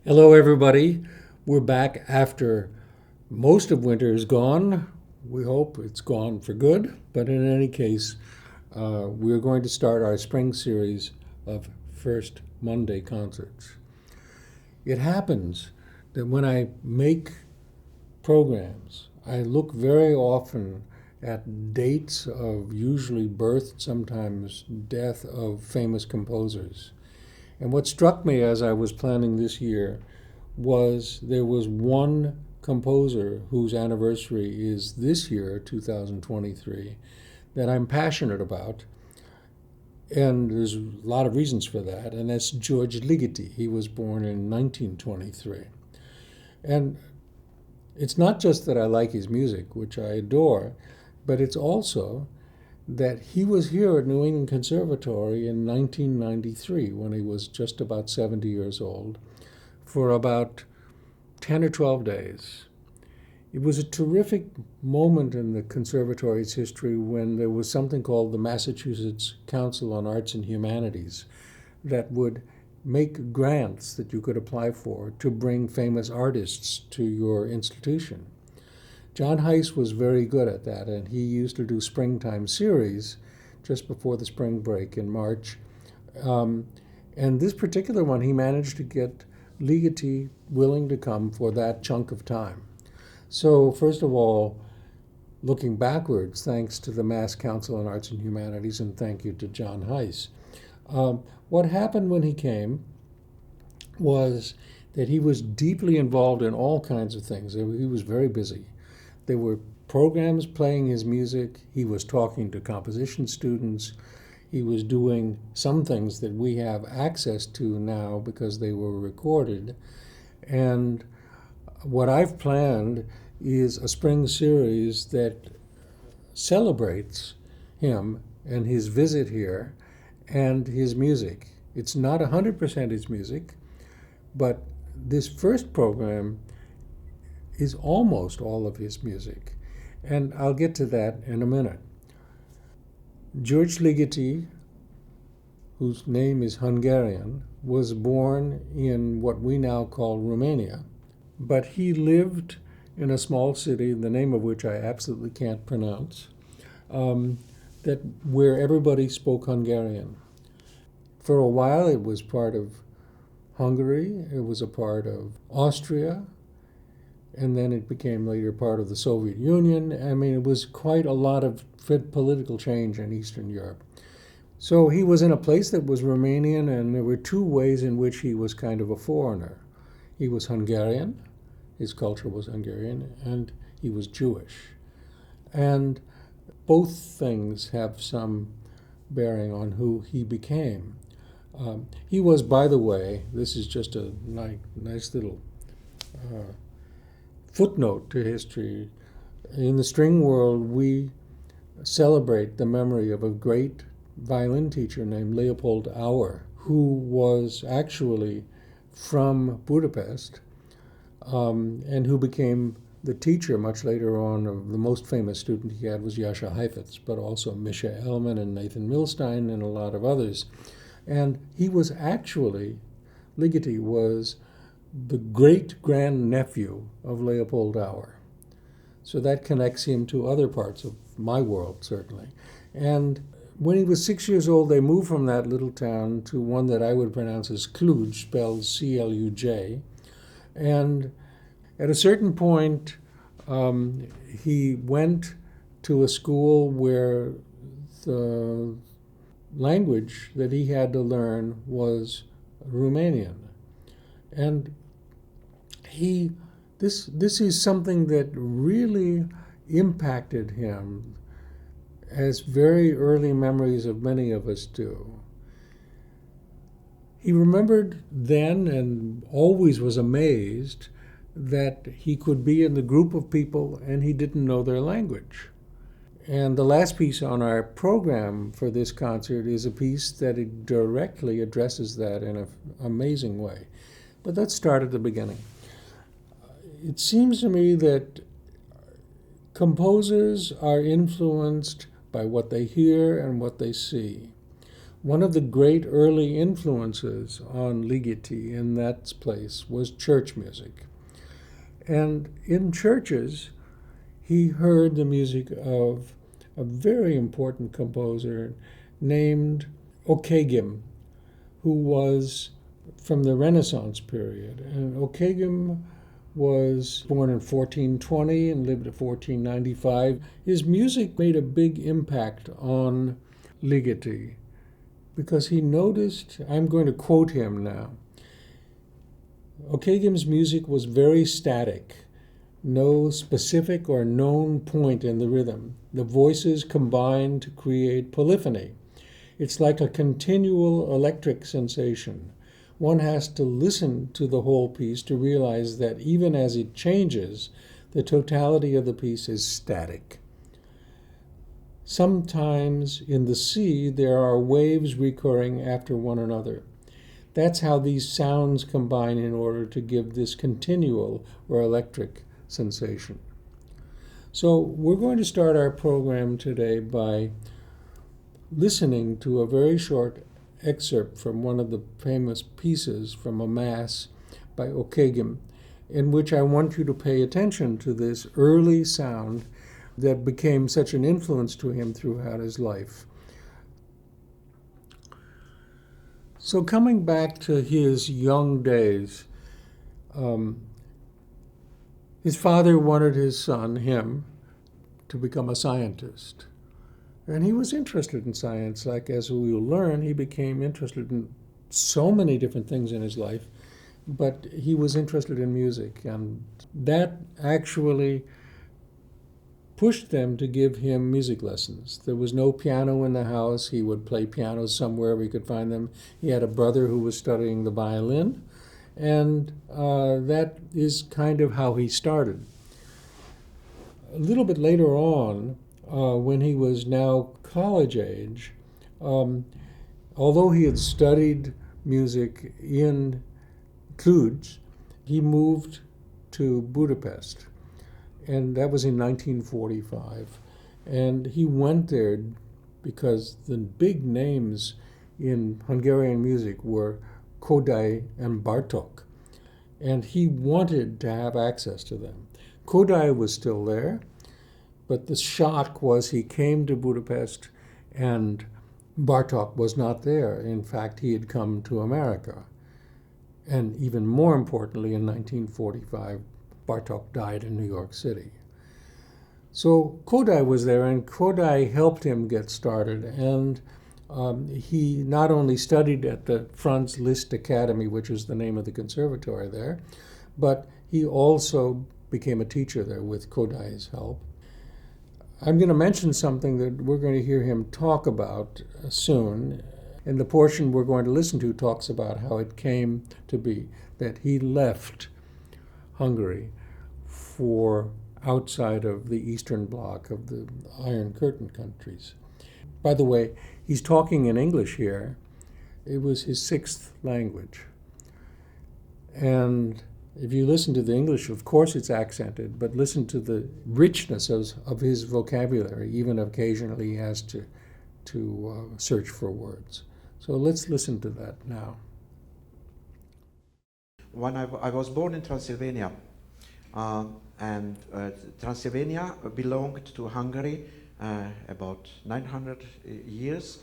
Hello, everybody. We're back after most of winter is gone. We hope it's gone for good, but in any case, we're going to start our spring series of First Monday concerts. It happens that when I make programs, I look very often at dates of usually birth, sometimes death of famous composers. And what struck me as I was planning this year was there was one composer whose anniversary is this year, 2023, that I'm passionate about. And there's a lot of reasons for that, and that's György Ligeti. He was born in 1923. And it's not just that I like his music, which I adore, but it's also that he was here at New England Conservatory in 1993 when he was just about 70 years old for about 10 or 12 days. It was a terrific moment in the conservatory's history when there was something called the Massachusetts Council on Arts and Humanities that would make grants that you could apply for to bring famous artists to your institution. John Heiss was very good at that, and he used to do springtime series just before the spring break in March. And this particular one, he managed to get Ligeti willing to come for that chunk of time. So first of all, looking backwards, thanks to the Mass Council on Arts and Humanities, and thank you to John Heiss. What happened when he came was that he was deeply involved in all kinds of things. He was very busy. There were programs playing his music. He was talking to composition students. He was doing some things that we have access to now because they were recorded. And what I've planned is a spring series that celebrates him and his visit here and his music. It's not 100% his music, but this first program is almost all of his music. And I'll get to that in a minute. György Ligeti, whose name is Hungarian, was born in what we now call Romania. But he lived in a small city, the name of which I absolutely can't pronounce, where everybody spoke Hungarian. For a while it was part of Hungary, it was a part of Austria, and then it became later part of the Soviet Union. I mean, it was quite a lot of political change in Eastern Europe. So he was in a place that was Romanian, and there were two ways in which he was kind of a foreigner. He was Hungarian, his culture was Hungarian, and he was Jewish. And both things have some bearing on who he became. He was, by the way, this is just a nice little footnote to history. In the string world, we celebrate the memory of a great violin teacher named Leopold Auer, who was actually from Budapest, and who became the teacher much later on of the most famous student he had was Jascha Heifetz, but also Misha Elman and Nathan Milstein and a lot of others. And he was actually, Ligeti was the great-grandnephew of Leopold Auer. So that connects him to other parts of my world, certainly. And when he was 6 years old, they moved from that little town to one that I would pronounce as Cluj, spelled C-L-U-J. And at a certain point, he went to a school where the language that he had to learn was Romanian. And this is something that really impacted him, as very early memories of many of us do. He remembered then and always was amazed that he could be in the group of people and he didn't know their language. And the last piece on our program for this concert is a piece that it directly addresses that in an amazing way. But let's start at the beginning. It seems to me that composers are influenced by what they hear and what they see. One of the great early influences on Ligeti in that place was church music. And in churches, he heard the music of a very important composer named Ockeghem, who was from the Renaissance period. And Ockeghem was born in 1420 and lived to 1495. His music made a big impact on Ligeti because he noticed, I'm going to quote him now, Ockeghem's music was very static, no specific or known point in the rhythm. The voices combined to create polyphony. It's like a continual electric sensation. One has to listen to the whole piece to realize that even as it changes, the totality of the piece is static. Sometimes in the sea, there are waves recurring after one another. That's how these sounds combine in order to give this continual or electric sensation. So we're going to start our program today by listening to a very short excerpt from one of the famous pieces from a mass by Ockeghem, in which I want you to pay attention to this early sound that became such an influence to him throughout his life. So coming back to his young days, his father wanted his son, him, to become a scientist. And he was interested in science. Like, as we will learn, he became interested in so many different things in his life, but he was interested in music. And that actually pushed them to give him music lessons. There was no piano in the house. He would play piano somewhere we could find them. He had a brother who was studying the violin, and that is kind of how he started. A little bit later on, when he was now college age, although he had studied music in Cluj, he moved to Budapest. And that was in 1945. And he went there because the big names in Hungarian music were Kodály and Bartók. And he wanted to have access to them. Kodály was still there, but the shock was he came to Budapest and Bartók was not there. In fact, he had come to America. And even more importantly, in 1945, Bartók died in New York City. So Kodály was there, and Kodály helped him get started. And he not only studied at the Franz Liszt Academy, which is the name of the conservatory there, but he also became a teacher there with Kodály's help. I'm going to mention something that we're going to hear him talk about soon. And the portion we're going to listen to talks about how it came to be that he left Hungary for outside of the Eastern Bloc of the Iron Curtain countries. By the way, he's talking in English here. It was his sixth language. And if you listen to the English, of course it's accented, but listen to the richness of his vocabulary. Even occasionally he has to search for words. So let's listen to that now. When I was born in Transylvania, and Transylvania belonged to Hungary about 900 years,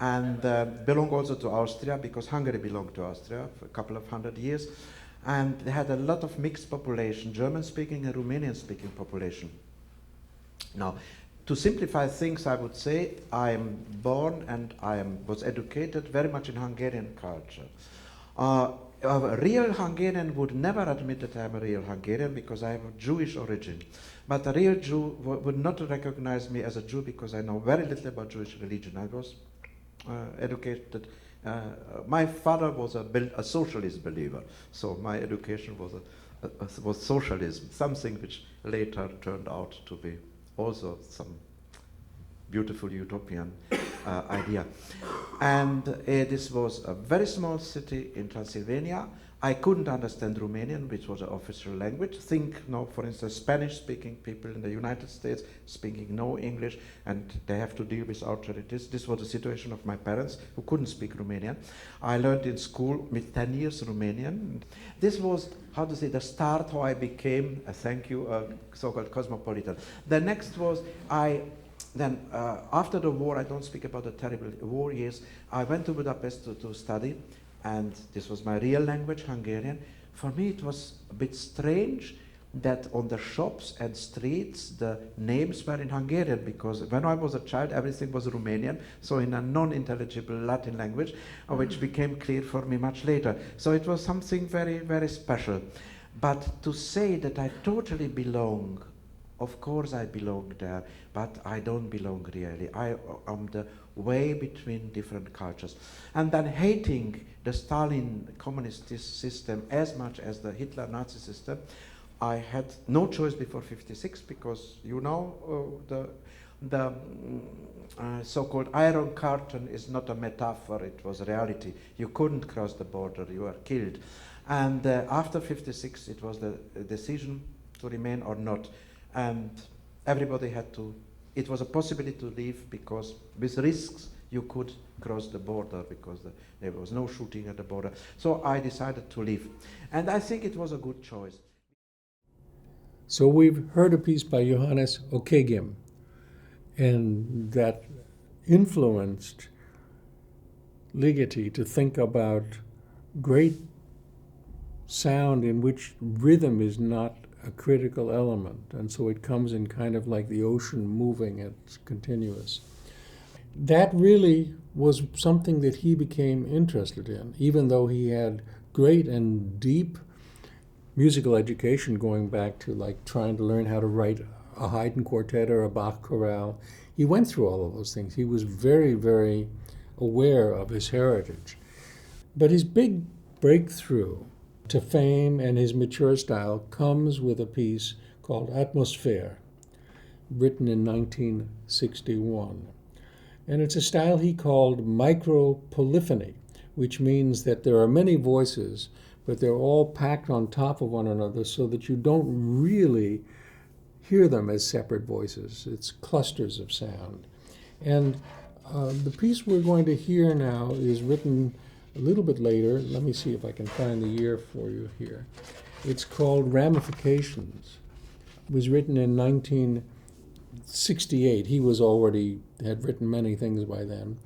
and belonged also to Austria, because Hungary belonged to Austria for a couple of hundred years, and they had a lot of mixed population, German-speaking and Romanian-speaking population. Now, to simplify things, I would say I am born and was educated very much in Hungarian culture. A real Hungarian would never admit that I am a real Hungarian because I have a Jewish origin. But a real Jew would not recognize me as a Jew because I know very little about Jewish religion. I was educated. My father was a socialist believer, so my education was socialism, something which later turned out to be also some beautiful utopian idea. And this was a very small city in Transylvania. I couldn't understand Romanian, which was an official language. Think, no, for instance, Spanish-speaking people in the United States speaking no English, and they have to deal with authorities. This was the situation of my parents, who couldn't speak Romanian. I learned in school with 10 years Romanian. This was, how to say, the start how I became, thank you, a so-called cosmopolitan. The next was, after the war, I don't speak about the terrible war years, I went to Budapest to study, and this was my real language, Hungarian. For me, it was a bit strange that on the shops and streets, the names were in Hungarian, because when I was a child, everything was Romanian, so in a non-intelligible Latin language, which became clear for me much later. So it was something very, very special. But to say that I totally belong, of course I belong there, but I don't belong really. I am the way between different cultures. And then hating the Stalin communist system as much as the Hitler Nazi system, I had no choice before 56, because you know the so-called Iron Curtain is not a metaphor, it was reality. You couldn't cross the border, you were killed. And after 56, it was the decision to remain or not. And everybody had to, it was a possibility to leave, because with risks you could cross the border, because there was no shooting at the border. So I decided to leave. And I think it was a good choice. So we've heard a piece by Johannes Ockeghem, and that influenced Ligeti to think about great sound in which rhythm is not a critical element, and so it comes in kind of like the ocean moving, it's continuous. That really was something that he became interested in, even though he had great and deep musical education going back to like trying to learn how to write a Haydn quartet or a Bach chorale. He went through all of those things. He was very, very aware of his heritage. But his big breakthrough to fame and his mature style comes with a piece called Atmosphere, written in 1961. And it's a style he called micropolyphony, which means that there are many voices, but they're all packed on top of one another so that you don't really hear them as separate voices. It's clusters of sound. And the piece we're going to hear now is written a little bit later. Let me see if I can find the year for you here. It's called Ramifications. It was written in 1968. He had written many things by then.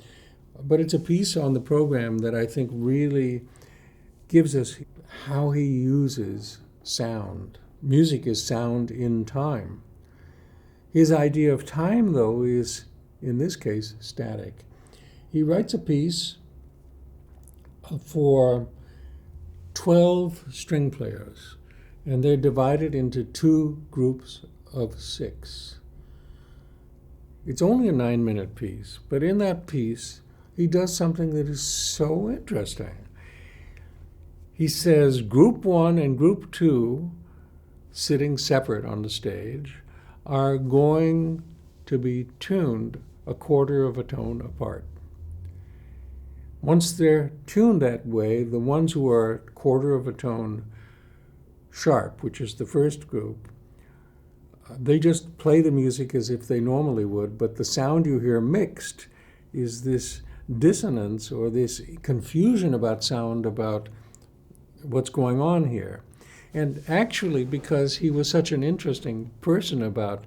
But it's a piece on the program that I think really gives us how he uses sound. Music is sound in time. His idea of time, though, is, in this case, static. He writes a piece for 12 string players, and they're divided into 2 groups of 6. It's only a 9-minute piece, but in that piece, he does something that is so interesting. He says group 1 and group 2, sitting separate on the stage, are going to be tuned a quarter of a tone apart. Once they're tuned that way, the ones who are a quarter of a tone sharp, which is the first group, they just play the music as if they normally would, but the sound you hear mixed is this dissonance or this confusion about sound, about what's going on here. And actually, because he was such an interesting person about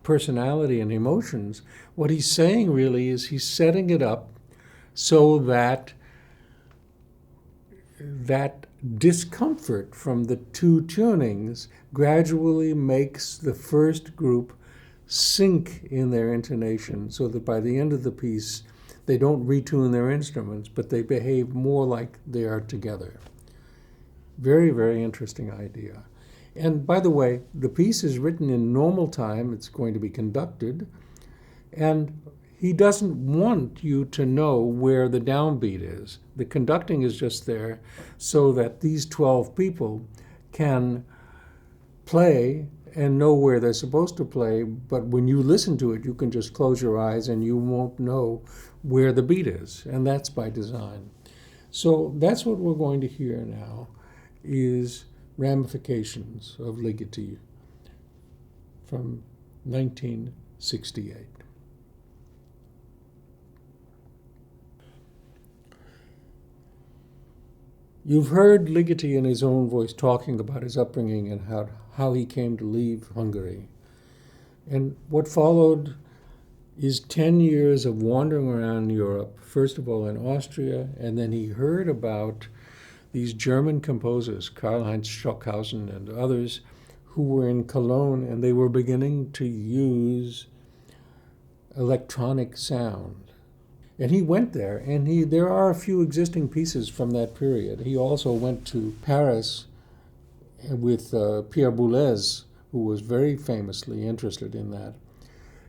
personality and emotions, what he's saying really is he's setting it up so that that discomfort from the 2 tunings gradually makes the first group sink in their intonation, so that by the end of the piece, they don't retune their instruments, but they behave more like they are together. Very, very interesting idea. And by the way, the piece is written in normal time. It's going to be conducted. And he doesn't want you to know where the downbeat is. The conducting is just there so that these 12 people can play and know where they're supposed to play. But when you listen to it, you can just close your eyes and you won't know where the beat is. And that's by design. So that's what we're going to hear now. is Ramifications of Ligeti from 1968. You've heard Ligeti in his own voice talking about his upbringing and how he came to leave Hungary. And what followed is 10 years of wandering around Europe, first of all in Austria, and then he heard about these German composers, Karl-Heinz Stockhausen and others, who were in Cologne, and they were beginning to use electronic sound. And he went there, and there are a few existing pieces from that period. He also went to Paris with Pierre Boulez, who was very famously interested in that.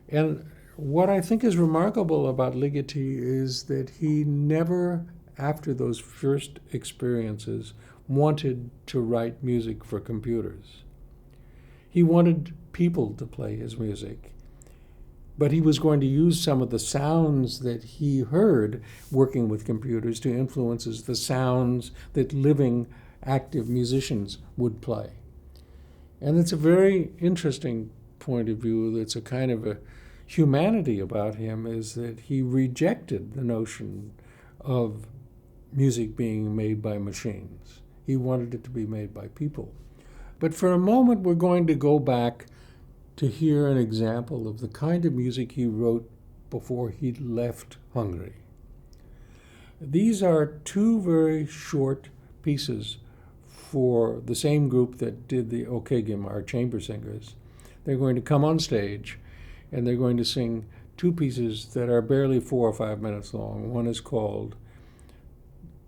And what I think is remarkable about Ligeti is that he never, after those first experiences, wanted to write music for computers. He wanted people to play his music, but he was going to use some of the sounds that he heard working with computers to influence the sounds that living, active musicians would play. And it's a very interesting point of view. That's a kind of a humanity about him, is that he rejected the notion of music being made by machines. He wanted it to be made by people. But for a moment, we're going to go back to hear an example of the kind of music he wrote before he left Hungary. These are two very short pieces for the same group that did the Ockeghem, our chamber singers. They're going to come on stage and they're going to sing two pieces that are barely 4 or 5 minutes long. One is called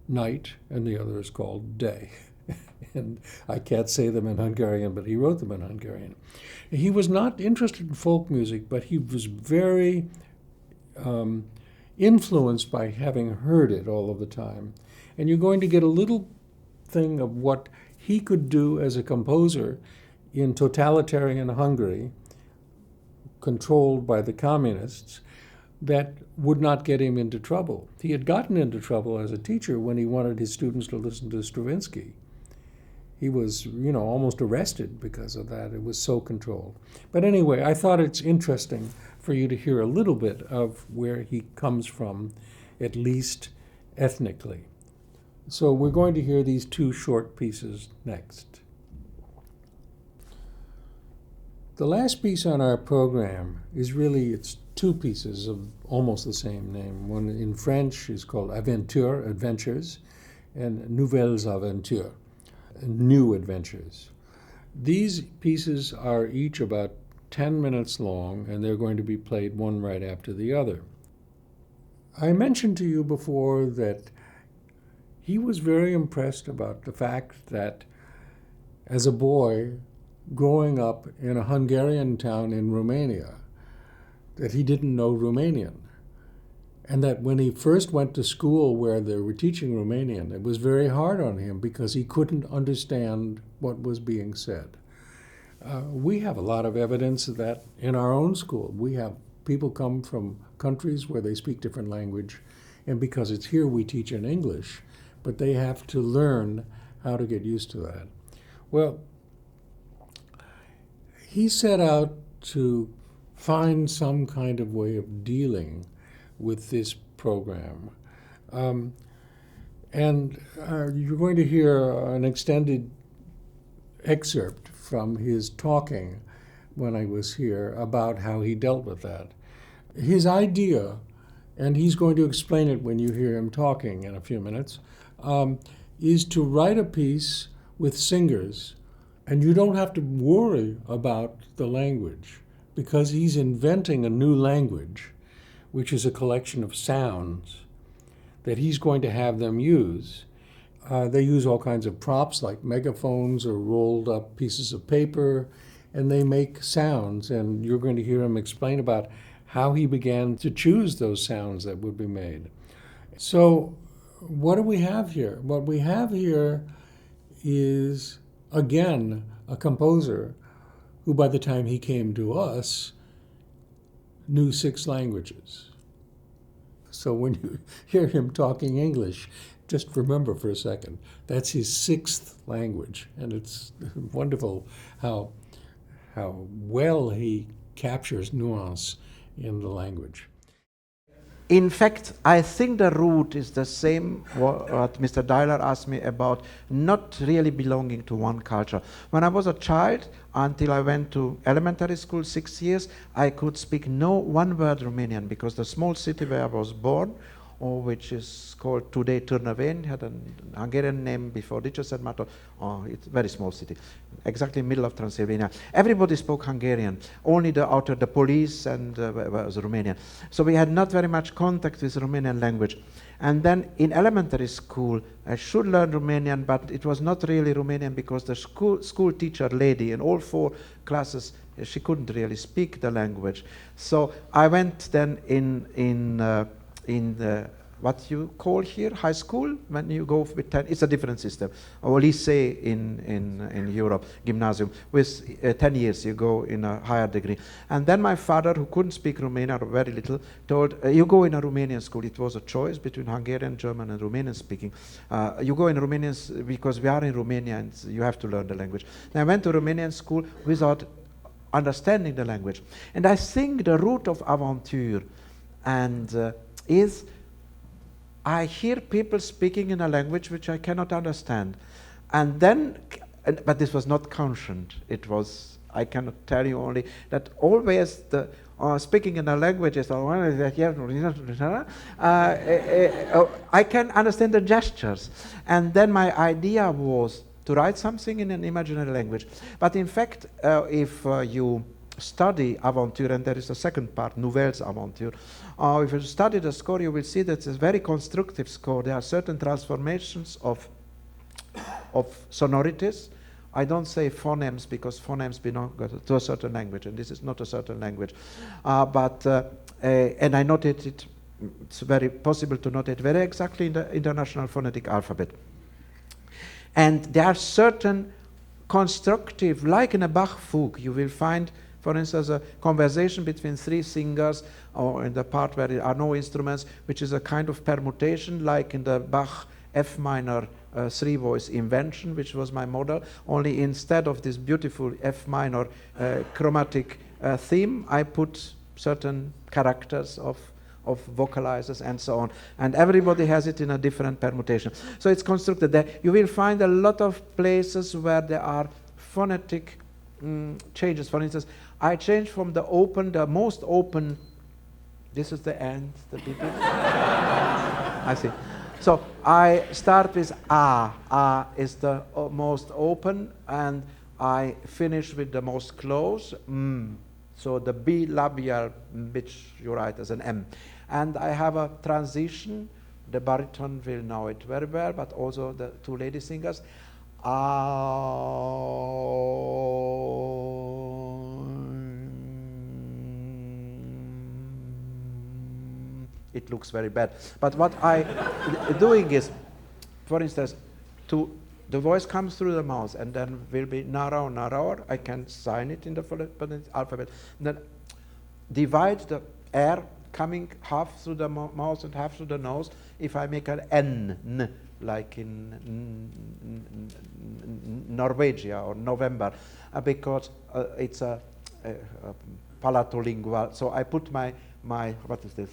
Night and the other is called Day. And I can't say them in Hungarian, but he wrote them in Hungarian. He was not interested in folk music, but he was very influenced by having heard it all of the time. And you're going to get a little thing of what he could do as a composer in totalitarian Hungary, controlled by the communists, that would not get him into trouble. He had gotten into trouble as a teacher when he wanted his students to listen to Stravinsky. He was, almost arrested because of that. It was so controlled. But anyway, I thought it's interesting for you to hear a little bit of where he comes from, at least ethnically. So we're going to hear these two short pieces next. The last piece on our program is it's two pieces of almost the same name. One in French is called Adventures, and Nouvelles Aventures, New Adventures. These pieces are each about 10 minutes long, and they're going to be played one right after the other. I mentioned to you before that he was very impressed about the fact that as a boy growing up in a Hungarian town in Romania, that he didn't know Romanian. And that when he first went to school where they were teaching Romanian, it was very hard on him because he couldn't understand what was being said. We have a lot of evidence of that in our own school. We have people come from countries where they speak different language, and because it's here we teach in English, but they have to learn how to get used to that. Well, he set out to find some kind of way of dealing with this program. And you're going to hear an extended excerpt from his talking when I was here about how he dealt with that. His idea, and he's going to explain it when you hear him talking in a few minutes, is to write a piece with singers, and you don't have to worry about the language because he's inventing a new language, which is a collection of sounds that he's going to have them use. They use all kinds of props like megaphones or rolled up pieces of paper, and they make sounds, and you're going to hear him explain about how he began to choose those sounds that would be made. So what do we have here? What we have here is, again, a composer who by the time he came to us knew 6 languages. So when you hear him talking English, just remember for a second, that's his 6th language, and it's wonderful how well he captures nuance in the language. In fact, I think the root is the same what Mr. Dyler asked me about, not really belonging to one culture. When I was a child, until I went to elementary school, 6 years, I could speak no one word Romanian, because the small city where I was born, or which is called today Târnăveni, had a Hungarian name before Dicső Márton. Oh, it's a very small city, exactly middle of Transylvania. Everybody spoke Hungarian, only the police and was Romanian. So we had not very much contact with Romanian language. And then in elementary school, I should learn Romanian, but it was not really Romanian, because the school teacher lady in all 4 classes, she couldn't really speak the language. So I went then in the what you call here high school, when you go with 10, it's a different system, or lycée in Europe, gymnasium, with 10 years you go in a higher degree. And then my father, who couldn't speak Romanian or very little, told, you go in a Romanian school. It was a choice between Hungarian, German and Romanian speaking. You go in Romanian because we are in Romania and you have to learn the language. And I went to Romanian school without understanding the language. And I think the root of Aventure and is I hear people speaking in a language which I cannot understand. And then, but this was not conscient. It was, I cannot tell you only that always the speaking in a language is, I can understand the gestures. And then my idea was to write something in an imaginary language. But in fact, if you study Aventure, and there is a second part, Nouvelles Aventures. If you study the score, you will see that it's a very constructive score. There are certain transformations of sonorities. I don't say phonemes, because phonemes belong to a certain language, and this is not a certain language. And I noted it, it's very possible to note it very exactly in the International Phonetic Alphabet. And there are certain constructive, like in a Bach fugue, you will find, for instance, a conversation between 3 singers, or in the part where there are no instruments, which is a kind of permutation, like in the Bach F minor 3-voice invention, which was my model, only instead of this beautiful F minor chromatic theme, I put certain characters of vocalizers and so on. And everybody has it in a different permutation. So it's constructed there. You will find a lot of places where there are phonetic changes. For instance, I changed from the most open, this is the end, the beginning. I see. So I start with A. A is the most open, and I finish with the most close. So the B labial, which you write as an M. And I have a transition. The baritone will know it very well, but also the 2 lady singers. It looks very bad. But what I doing is, for instance, the voice comes through the mouth and then will be narrow, narrower. I can sign it in the phonetic alphabet. And then divide the air coming half through the mouth and half through the nose. If I make an N, like in Norwegia or November, because it's a palatolingual. So I put my what is this?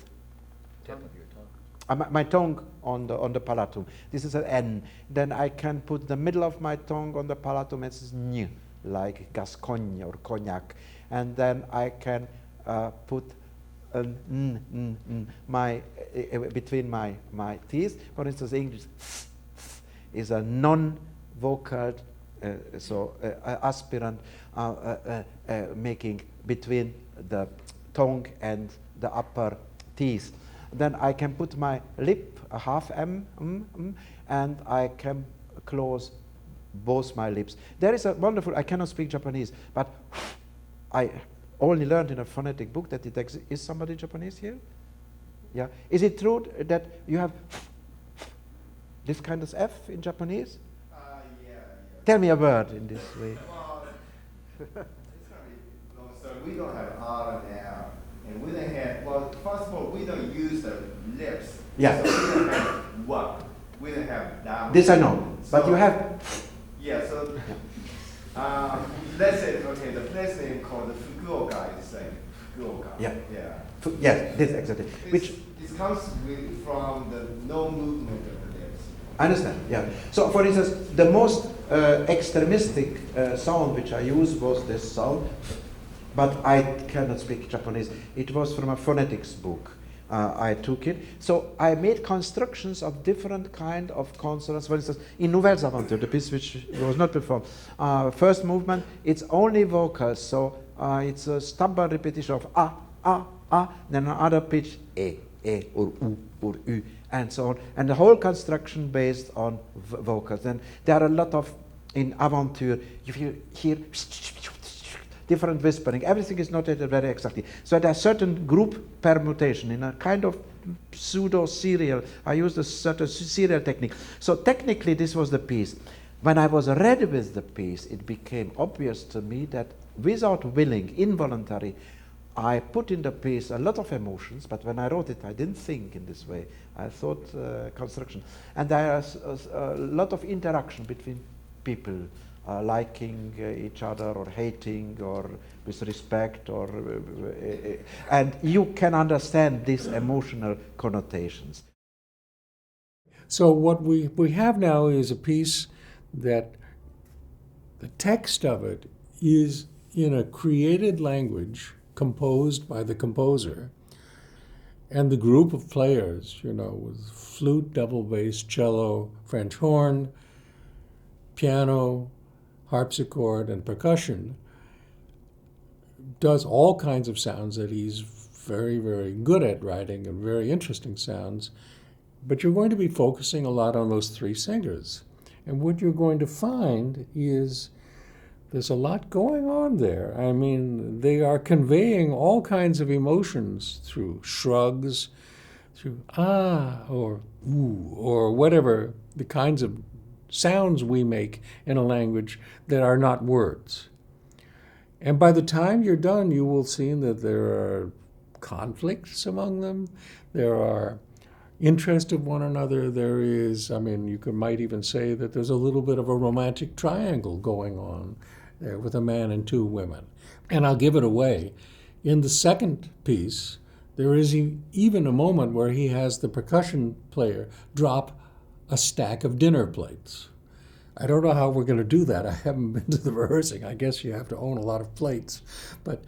Tip of your tongue. My tongue on the palatum. This is an N. Then I can put the middle of my tongue on the palatum. It's N, like Gascogne or Cognac. And then I can put between my teeth. For instance, English is a non-vocal, aspirant making between the tongue and the upper teeth. Then I can put my lip, a half M, and I can close both my lips. There is a wonderful, I cannot speak Japanese, but I only learned in a phonetic book that it exists. Is somebody Japanese here? Yeah. Is it true that you have this kind of F in Japanese? Yeah. Tell me a word in this way. Well, it's going to be long story. We don't have R and L. And we don't have, well, first of all, we don't use the lips. Yeah. So we don't have what. we didn't have that. This I know, but So- you have. Yeah, so let's say, okay, the place name called the Fukuoka is like Fukuoka. Yeah. Yeah. Yes, this exactly. Which It comes from the no movement of the lips. I understand. Yeah. So, for instance, the most extremistic sound which I used was this sound, but I cannot speak Japanese. It was from a phonetics book. I took it. So I made constructions of different kind of consonants. For instance, in Nouvelles Aventures, the piece which was not performed, first movement, it's only vocals. So it's a stubborn repetition of then another pitch, or u, and so on. And the whole construction based on vocals. And there are a lot of, in Aventure, you hear different whispering. Everything is noted very exactly. So there are certain group permutation in a kind of pseudo-serial. I used a certain serial technique. So technically this was the piece. When I was ready with the piece, it became obvious to me that without willing, involuntary, I put in the piece a lot of emotions, but when I wrote it, I didn't think in this way. I thought construction. And there is a lot of interaction between people, liking each other or hating or with respect, or and you can understand these emotional connotations. So what we have now is a piece that the text of it is in a created language composed by the composer, and the group of players, with flute, double bass, cello, French horn, piano, harpsichord, and percussion, does all kinds of sounds that he's very, very good at writing, and very interesting sounds. But you're going to be focusing a lot on those three singers. And what you're going to find is there's a lot going on there. I mean, they are conveying all kinds of emotions through shrugs, through or ooh, or whatever the kinds of sounds we make in a language that are not words. And by the time you're done, you will see that there are conflicts among them. There are interest of one another. There is, might even say that there's a little bit of a romantic triangle going on there with a man and two women. And I'll give it away. In the second piece, there is even a moment where he has the percussion player drop a stack of dinner plates. I don't know how we're going to do that. I haven't been to the rehearsing. I guess you have to own a lot of plates, but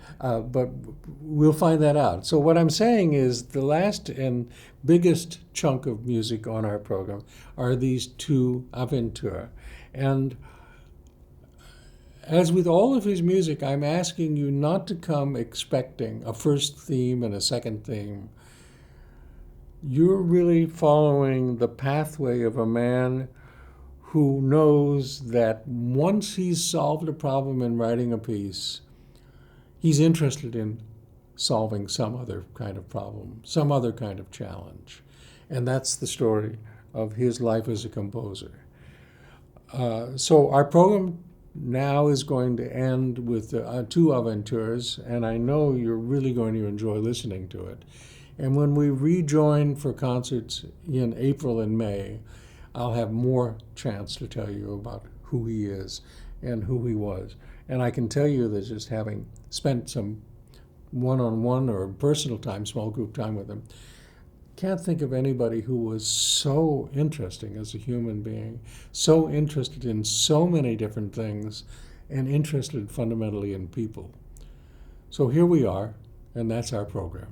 we'll find that out. So what I'm saying is the last and biggest chunk of music on our program are these two Aventures. And as with all of his music, I'm asking you not to come expecting a first theme and a second theme. You're really following the pathway of a man who knows that once he's solved a problem in writing a piece, he's interested in solving some other kind of problem, some other kind of challenge. And that's the story of his life as a composer. So our program now is going to end with two Aventures, and I know you're really going to enjoy listening to it. And when we rejoin for concerts in April and May, I'll have more chance to tell you about who he is and who he was. And I can tell you that just having spent some one-on-one or personal time, small group time with him, can't think of anybody who was so interesting as a human being, so interested in so many different things, and interested fundamentally in people. So here we are, and that's our program.